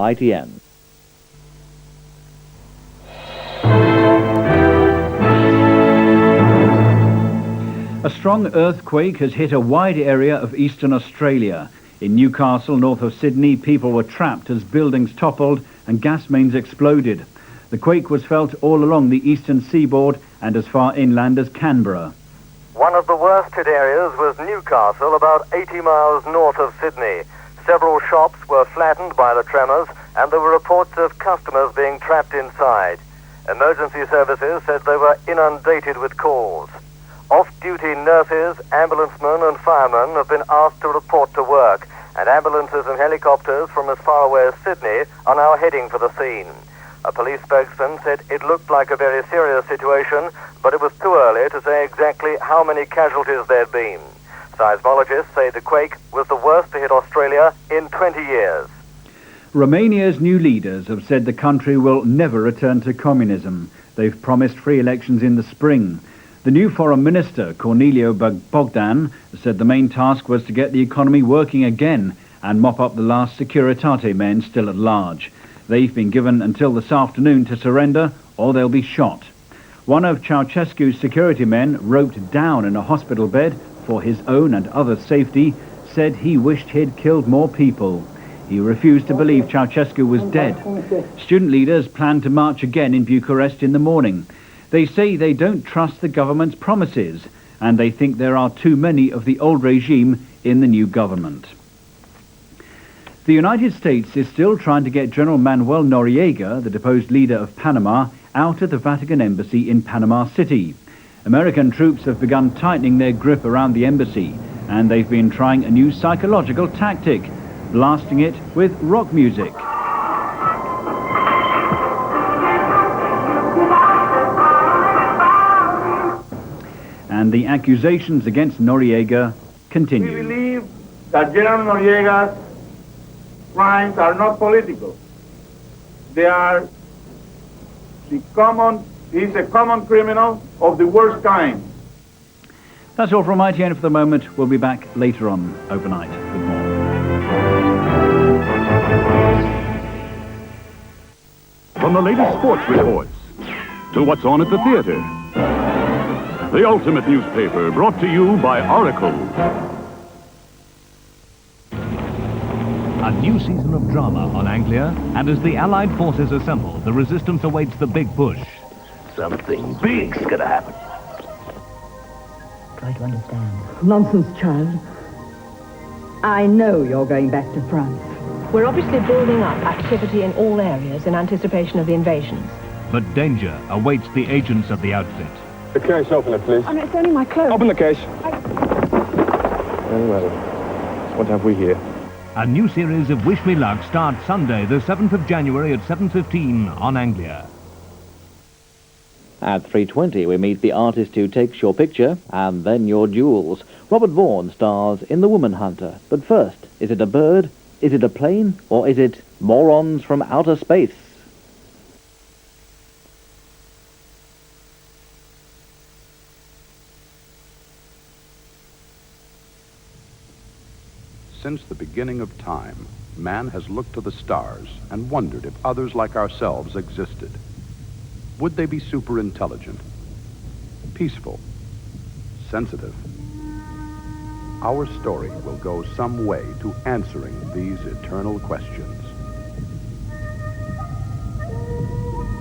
ITN. A strong earthquake has hit a wide area of eastern Australia. In Newcastle, north of Sydney, people were trapped as buildings toppled and gas mains exploded. The quake was felt all along the eastern seaboard and as far inland as Canberra. One of the worst hit areas was Newcastle, about 80 miles north of Sydney. Several shops were flattened by the tremors, and there were reports of customers being trapped inside. Emergency services said they were inundated with calls. Off-duty nurses, ambulancemen and firemen have been asked to report to work, and ambulances and helicopters from as far away as Sydney are now heading for the scene. A police spokesman said it looked like a very serious situation, but it was too early to say exactly how many casualties there'd been. Seismologists say the quake was the worst to hit Australia in 20 years. Romania's new leaders have said the country will never return to communism. They've promised free elections in the spring. The new Foreign Minister, Corneliu Bogdan, said the main task was to get the economy working again and mop up the last Securitate men still at large. They've been given until this afternoon to surrender or they'll be shot. One of Ceausescu's security men, roped down in a hospital bed for his own and others' safety, said he wished he'd killed more people. He refused to believe Ceausescu was dead. Student leaders plan to march again in Bucharest in the morning. They say they don't trust the government's promises, and they think there are too many of the old regime in the new government. The United States is still trying to get General Manuel Noriega, the deposed leader of Panama, out of the Vatican embassy in Panama City. American troops have begun tightening their grip around the embassy, and they've been trying a new psychological tactic, blasting it with rock music. And the accusations against Noriega continue. We believe that General Noriega's crimes are not political. They are he's a common criminal of the worst kind. That's all from ITN for the moment. We'll be back later on overnight with more. From the latest sports reports to what's on at the theater. The ultimate newspaper brought to you by Oracle. A new season of drama on Anglia, and as the Allied forces assemble, the resistance awaits the big push. Something big's gonna happen. Try to understand. Nonsense, child. I know you're going back to France. We're obviously building up activity in all areas in anticipation of the invasions. But danger awaits the agents of the outfit. The case, open it, please. Oh, no, it's only my clothes. Open the case. Very well. What have we here? A new series of Wish Me Luck starts Sunday, the 7th of January at 7:15 on Anglia. At 3:20, we meet the artist who takes your picture and then your jewels. Robert Vaughan stars in The Woman Hunter. But first, is it a bird, is it a plane, or is it morons from outer space? Since the beginning of time, man has looked to the stars and wondered if others like ourselves existed. Would they be super intelligent, peaceful, sensitive? Our story will go some way to answering these eternal questions.